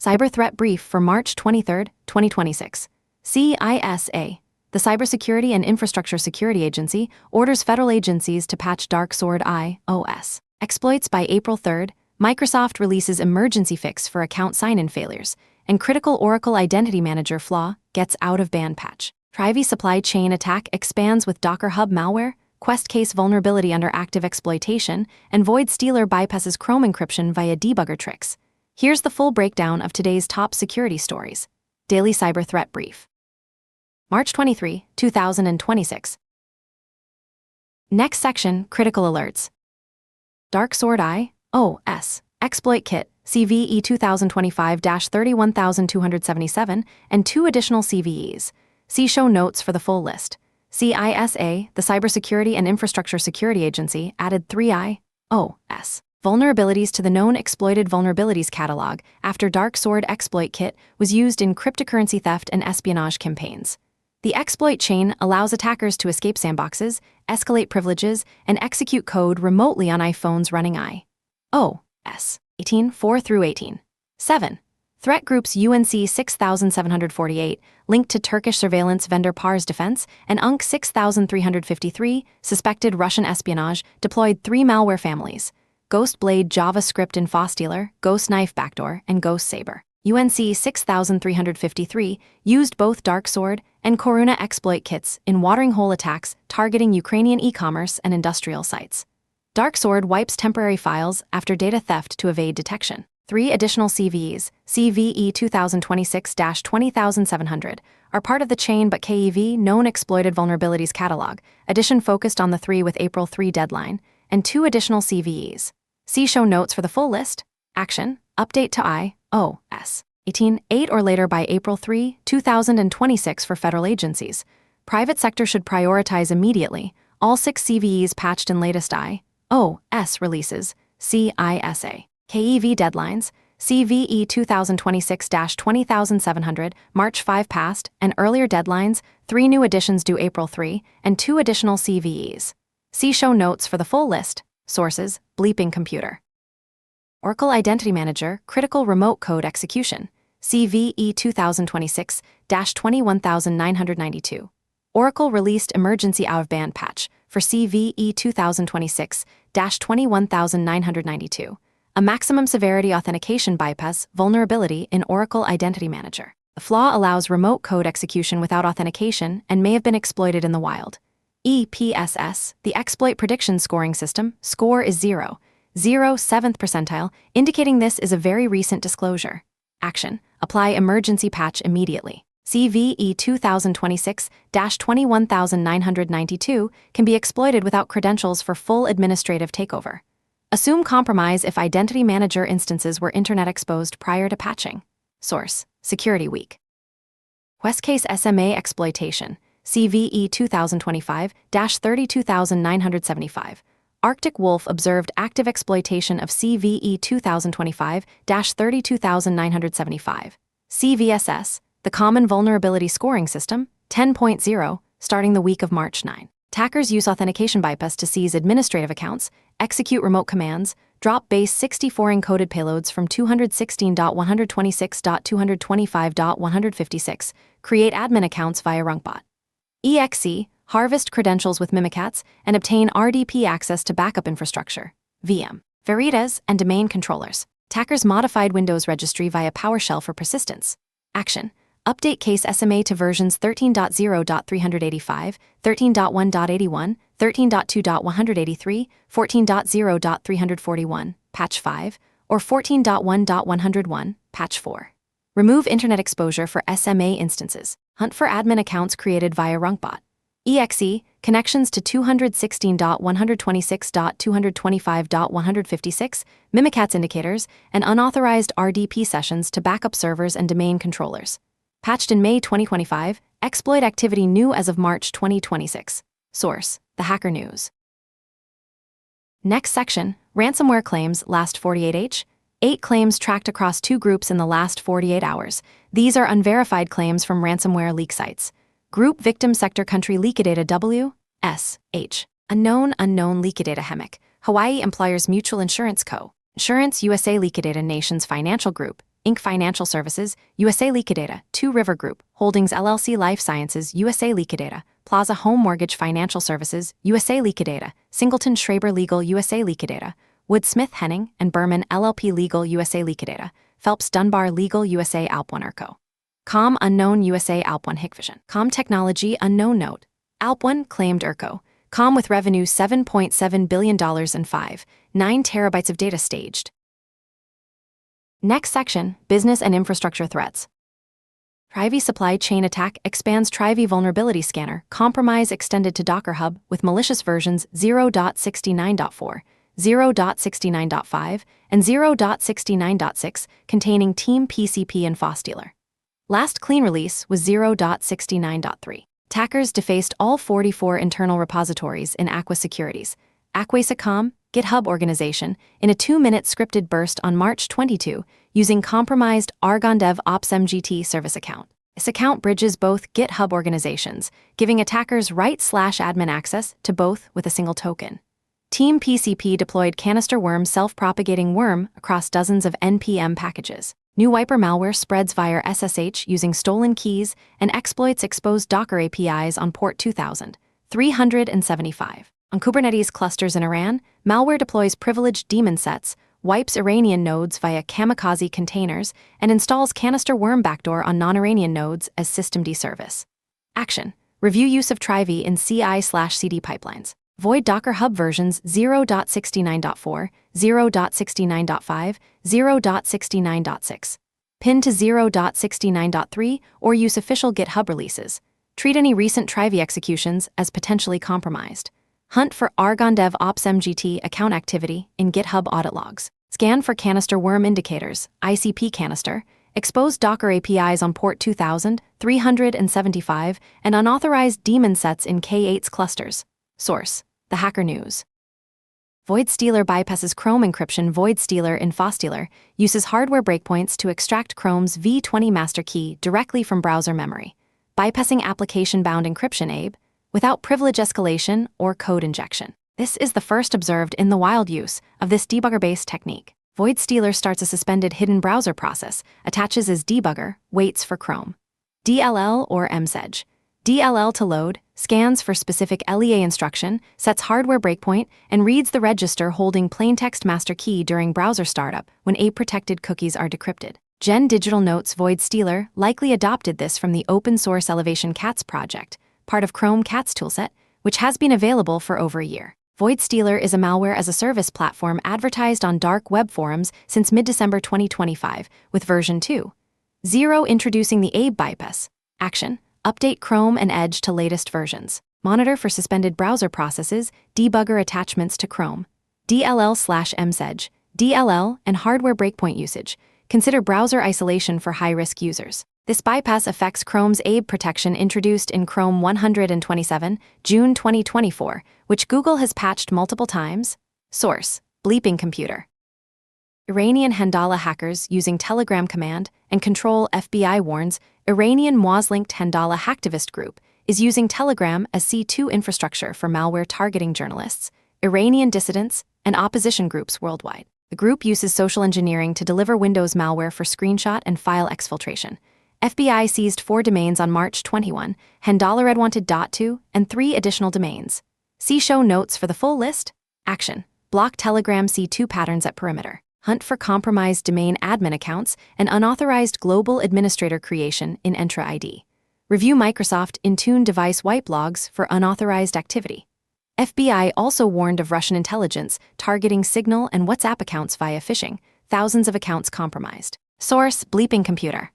Cyber Threat Brief for March 23, 2026. CISA, the Cybersecurity and Infrastructure Security Agency, orders federal agencies to patch Dark Sword iOS exploits by April 3. Microsoft releases emergency fix for account sign-in failures, and critical Oracle Identity Manager flaw gets out-of-band patch. Privy supply chain attack expands with Docker Hub malware, Quest case vulnerability under active exploitation, and Void Stealer bypasses Chrome encryption via debugger tricks. Here's the full breakdown of today's top security stories. Daily Cyber Threat Brief. March 23, 2026. Next section, Critical Alerts. Dark Sword iOS Exploit Kit, CVE 2025-31277, and 2 additional CVEs. See show notes for the full list. CISA, the Cybersecurity and Infrastructure Security Agency, added 3 iOS vulnerabilities to the Known Exploited Vulnerabilities Catalog after Dark Sword Exploit Kit was used in cryptocurrency theft and espionage campaigns. The exploit chain allows attackers to escape sandboxes, escalate privileges, and execute code remotely on iPhones running iOS 18.4-18. 7. Threat groups UNC 6748, linked to Turkish surveillance vendor Pars Defense, and UNC 6353, suspected Russian espionage, deployed 3 malware families: Ghost Blade JavaScript Infostealer, Ghost Knife Backdoor, and Ghost Saber. UNC 6353 used both Dark Sword and Koruna exploit kits in watering hole attacks targeting Ukrainian e-commerce and industrial sites. Dark Sword wipes temporary files after data theft to evade detection. 3 additional CVEs, CVE 2026-20700, are part of the chain but KEV Known Exploited Vulnerabilities Catalog, edition focused on the 3 with April 3 deadline, and 2 additional CVEs. See show notes for the full list. Action: update to iOS 18.8 or later by April 3, 2026 for federal agencies. Private sector should prioritize immediately all 6 CVEs patched in latest iOS releases. CISA. KEV deadlines: CVE 2026-20700, March 5 passed, and earlier deadlines: 3 new additions due April 3, and 2 additional CVEs. See show notes for the full list. Sources: Bleeping Computer. Oracle Identity Manager Critical Remote Code Execution, CVE 2026-21992. Oracle released emergency out-of-band patch for CVE 2026-21992, a maximum severity authentication bypass vulnerability in Oracle Identity Manager. The flaw allows remote code execution without authentication and may have been exploited in the wild. EPSS, the exploit prediction scoring system, score is 0, 7th percentile, indicating this is a very recent disclosure. Action: apply emergency patch immediately. CVE 2026-21992 can be exploited without credentials for full administrative takeover. Assume compromise if Identity Manager instances were internet exposed prior to patching. Source: Security Week. Quest case SMA exploitation, CVE 2025-32975. Arctic Wolf observed active exploitation of CVE 2025-32975. CVSS, the Common Vulnerability Scoring System, 10.0, starting the week of March 9. Attackers use authentication bypass to seize administrative accounts, execute remote commands, drop base 64 encoded payloads from 216.126.225.156, create admin accounts via Runkbot. EXE, harvest credentials with Mimikatz, and obtain RDP access to backup infrastructure, VM, Veritas, and domain controllers. Attackers modified Windows registry via PowerShell for persistence. Action: update case SMA to versions 13.0.385, 13.1.81, 13.2.183, 14.0.341, patch 5, or 14.1.101, patch 4. Remove internet exposure for SMA instances. Hunt for admin accounts created via Runkbot. EXE, connections to 216.126.225.156, Mimikatz indicators, and unauthorized RDP sessions to backup servers and domain controllers. Patched in May 2025, exploit activity new as of March 2026. Source: The Hacker News. Next section, ransomware claims last 48h. 8 claims tracked across 2 groups in the last 48 hours. These are unverified claims from ransomware leak sites. Group Victim Sector Country Leakadata WSH. Unknown Leakadata HEMIC. Hawaii Employers Mutual Insurance Co. Insurance USA Leakadata Nations Financial Group. Inc. Financial Services, USA Liquidata, Two River Group, Holdings LLC Life Sciences, USA Liquidata, Plaza Home Mortgage Financial Services, USA Liquidata, Singleton Schreiber Legal USA Liquidata, Wood Smith Henning and Berman LLP Legal USA Liquidata, Phelps Dunbar Legal USA Alp1 ERCO. Com Unknown USA Alp1 Hikvision. Com Technology Unknown Note. Alp1 claimed ERCO. Com with revenue $7.7 billion and 9 terabytes of data staged. Next section, Business and Infrastructure Threats. Trivy supply chain attack expands Trivy vulnerability scanner, compromise extended to Docker Hub with malicious versions 0.69.4, 0.69.5, and 0.69.6 containing Team PCP and FOSS-dealer. Last clean release was 0.69.3. Attackers defaced all 44 internal repositories in Aqua Securities, Aquasecom, GitHub organization, in a 2-minute scripted burst on March 22 using compromised ArgonDev OpsMGT service account. This account bridges both GitHub organizations, giving attackers write/admin access to both with a single token. Team PCP deployed canister worm self-propagating worm across dozens of NPM packages. New wiper malware spreads via SSH using stolen keys and exploits exposed Docker APIs on port 2375. On Kubernetes clusters in Iran, malware deploys privileged daemon sets, wipes Iranian nodes via kamikaze containers, and installs canister worm backdoor on non-Iranian nodes as systemd service. Action. Review use of Trivy in CI/CD pipelines. Void Docker Hub versions 0.69.4, 0.69.5, 0.69.6. Pin to 0.69.3 or use official GitHub releases. Treat any recent Trivy executions as potentially compromised. Hunt for ArgonDev OpsMGT account activity in GitHub audit logs. Scan for canister worm indicators, ICP canister, exposed Docker APIs on port 2375, and unauthorized daemon sets in K8's clusters. Source: The Hacker News. VoidStealer bypasses Chrome encryption. VoidStealer in FOSS-dealer uses hardware breakpoints to extract Chrome's v20 master key directly from browser memory, bypassing application-bound encryption (ABE) without privilege escalation or code injection. This is the first observed in the wild use of this debugger-based technique. VoidStealer starts a suspended hidden browser process, attaches as debugger, waits for Chrome, DLL or mseg. DLL to load, scans for specific LEA instruction, sets hardware breakpoint, and reads the register holding plaintext master key during browser startup when ABE-protected cookies are decrypted. Gen Digital notes VoidStealer likely adopted this from the open-source Elevation Cats project, part of Chrome Cats toolset, which has been available for over a year. VoidStealer is a malware-as-a-service platform advertised on dark web forums since mid-December 2025, with version 2.0 introducing the ABE bypass. Action: update Chrome and Edge to latest versions. Monitor for suspended browser processes, debugger attachments to Chrome, DLL/mseg, DLL, and hardware breakpoint usage. Consider browser isolation for high-risk users. This bypass affects Chrome's ABE protection introduced in Chrome 127, June 2024, which Google has patched multiple times. Source: Bleeping Computer. Iranian Handala hackers using Telegram command and control. FBI warns Iranian Moz-linked Handala hacktivist group is using Telegram as C2 infrastructure for malware targeting journalists, Iranian dissidents, and opposition groups worldwide. The group uses social engineering to deliver Windows malware for screenshot and file exfiltration. FBI seized 4 domains on March 21, handalaredwanted.to, and 3 additional domains. See show notes for the full list. Action: block Telegram C2 patterns at perimeter. Hunt for compromised domain admin accounts and unauthorized global administrator creation in Entra ID. Review Microsoft Intune device wipe logs for unauthorized activity. FBI also warned of Russian intelligence targeting Signal and WhatsApp accounts via phishing, thousands of accounts compromised. Source: Bleeping Computer.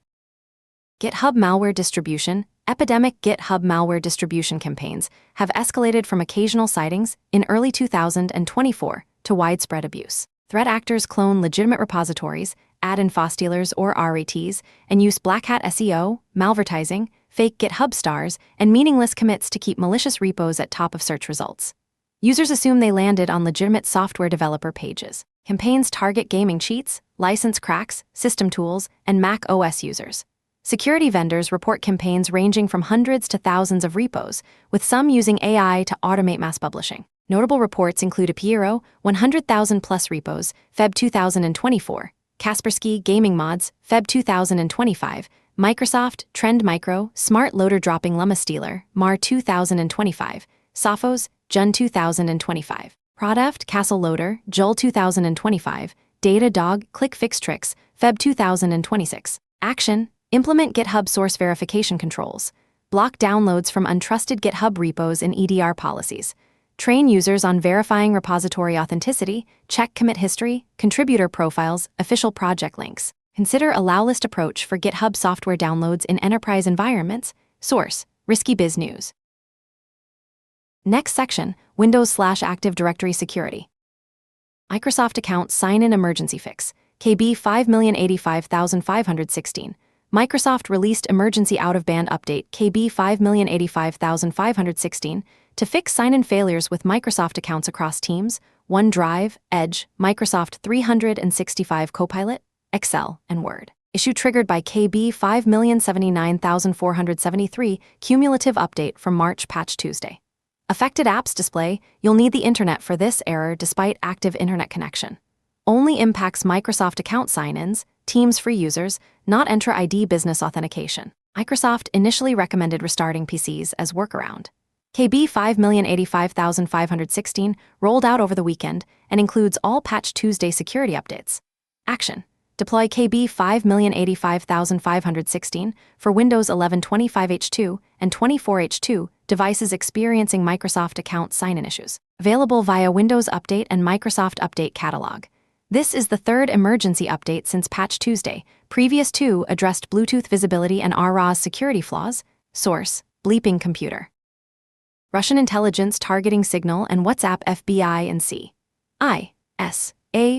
GitHub malware distribution. Epidemic GitHub malware distribution campaigns have escalated from occasional sightings in early 2024 to widespread abuse. Threat actors clone legitimate repositories, add in FOSS-dealers or RATs, and use black hat SEO, malvertising, fake GitHub stars, and meaningless commits to keep malicious repos at top of search results. Users assume they landed on legitimate software developer pages. Campaigns target gaming cheats, license cracks, system tools, and Mac OS users. Security vendors report campaigns ranging from hundreds to thousands of repos, with some using AI to automate mass publishing. Notable reports include Apiero, 100,000 plus repos, Feb 2024, Kaspersky Gaming Mods, Feb 2025, Microsoft, Trend Micro, Smart Loader Dropping Llama Stealer, Mar 2025, Sophos, Jun 2025, Product, Castle Loader, Joel 2025, Datadog, Click Fix Tricks, Feb 2026. Action, implement GitHub source verification controls. Block downloads from untrusted GitHub repos and EDR policies. Train users on verifying repository authenticity, check commit history, contributor profiles, official project links. Consider a allow-list approach for GitHub software downloads in enterprise environments. Source, Risky Biz News. Next section, Windows/Active Directory Security. Microsoft Account Sign-In Emergency Fix, KB 5,085,516. Microsoft released Emergency Out-of-Band Update KB 5,085,516 to fix sign-in failures with Microsoft accounts across Teams, OneDrive, Edge, Microsoft 365 Copilot, Excel, and Word. Issue triggered by KB 5,079,473 cumulative update from March Patch Tuesday. Affected apps display, you'll need the internet for this error despite active internet connection. Only impacts Microsoft account sign-ins, Teams free users, not Entra ID business authentication. Microsoft initially recommended restarting PCs as workaround. KB 5,085,516 rolled out over the weekend and includes all Patch Tuesday security updates. Action. Deploy KB 5,085,516 for Windows 11 25H2 and 24H2 devices experiencing Microsoft account sign-in issues. Available via Windows Update and Microsoft Update Catalog. This is the third emergency update since Patch Tuesday. Previous two addressed Bluetooth visibility and RAW security flaws. Source, Bleeping Computer. Russian intelligence targeting Signal and WhatsApp. FBI and CIA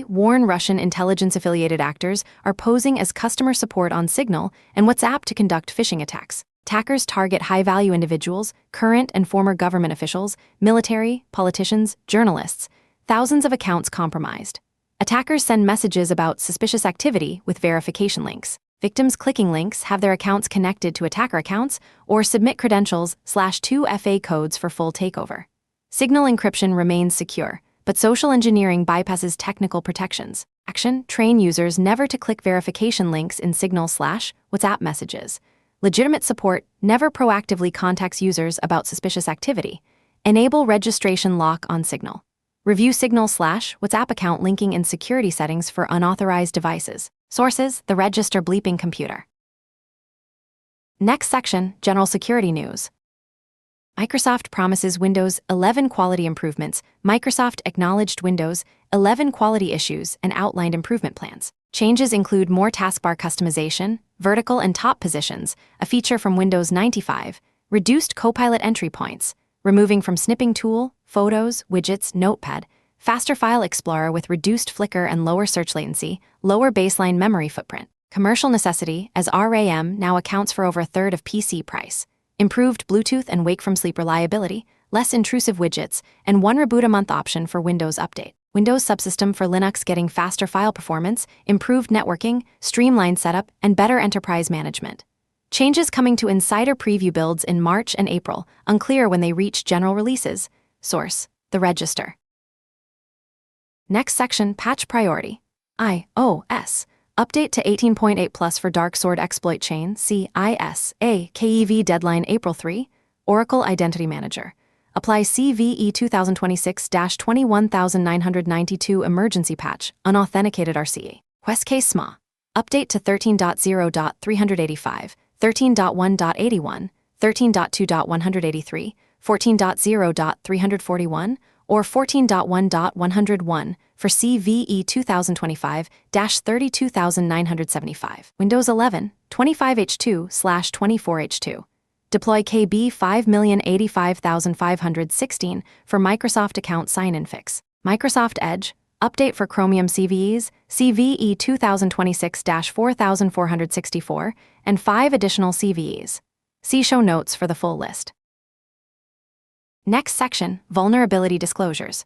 warn Russian intelligence-affiliated actors are posing as customer support on Signal and WhatsApp to conduct phishing attacks. Attackers target high-value individuals, current and former government officials, military, politicians, journalists. Thousands of accounts compromised. Attackers send messages about suspicious activity with verification links. Victims clicking links have their accounts connected to attacker accounts or submit credentials/2FA codes for full takeover. Signal encryption remains secure, but social engineering bypasses technical protections. Action, train users never to click verification links in Signal/WhatsApp messages. Legitimate support never proactively contacts users about suspicious activity. Enable registration lock on Signal. Review Signal/WhatsApp account linking and security settings for unauthorized devices. Sources, the Register Bleeping Computer. Next section, General Security News. Microsoft promises Windows 11 quality improvements. Microsoft acknowledged Windows 11 quality issues and outlined improvement plans. Changes include more taskbar customization, vertical and top positions, a feature from Windows 95, reduced Copilot entry points, removing from snipping tool, photos, widgets, notepad, faster file explorer with reduced flicker and lower search latency, lower baseline memory footprint. Commercial necessity, as RAM now accounts for over a third of PC price. Improved Bluetooth and wake from sleep reliability, less intrusive widgets, and one reboot a month option for Windows Update. Windows subsystem for Linux getting faster file performance, improved networking, streamlined setup, and better enterprise management. Changes coming to insider preview builds in March and April, unclear when they reach general releases. Source, the Register. Next section, Patch Priority. iOS. Update to 18.8 Plus for Dark Sword Exploit Chain, CISA, KEV deadline April 3, Oracle Identity Manager. Apply CVE 2026-21992 emergency patch, unauthenticated RCE. Quest case SMA. Update to 13.0.385, 13.1.81, 13.2.183, 14.0.341, or 14.1.101 for CVE 2025-32975. Windows 11, 25H2/24H2. Deploy KB 5,085,516 for Microsoft account sign-in fix. Microsoft Edge, update for Chromium CVEs, CVE 2026-4464, and 5 additional CVEs. See show notes for the full list. Next section, Vulnerability Disclosures.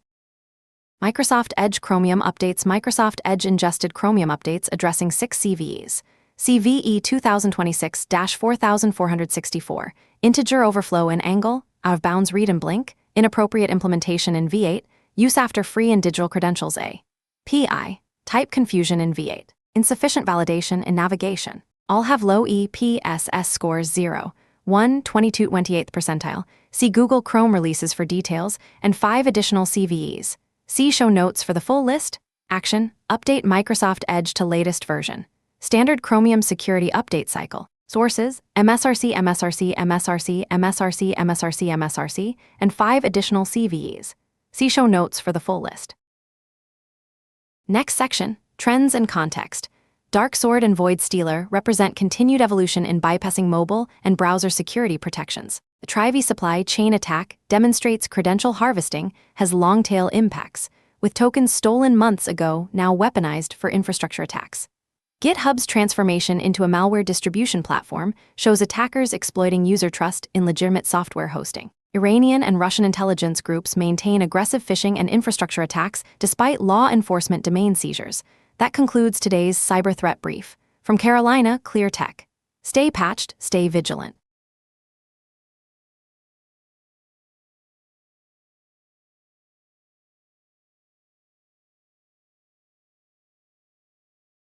Microsoft Edge Chromium updates. Microsoft Edge ingested Chromium updates addressing 6 CVEs. CVE 2026-4464, integer overflow in Angle, out-of-bounds read and blink, inappropriate implementation in V8, use after free and digital credentials API, type confusion in V8. insufficient validation and navigation. All have low EPSS scores 0, 1, 22, 28th percentile. See Google Chrome releases for details, and 5 additional CVEs. See show notes for the full list. Action: update Microsoft Edge to latest version. Standard Chromium security update cycle. Sources: MSRC, MSRC, MSRC, MSRC, MSRC, MSRC, and 5 additional CVEs. See show notes for the full list. Next section, trends and context. Dark Sword and Void Stealer represent continued evolution in bypassing mobile and browser security protections. The Trivy supply chain attack demonstrates credential harvesting has long-tail impacts, with tokens stolen months ago now weaponized for infrastructure attacks. GitHub's transformation into a malware distribution platform shows attackers exploiting user trust in legitimate software hosting. Iranian and Russian intelligence groups maintain aggressive phishing and infrastructure attacks despite law enforcement domain seizures. That concludes today's Cyber Threat Brief. From Carolina Clear Tech. Stay patched, stay vigilant.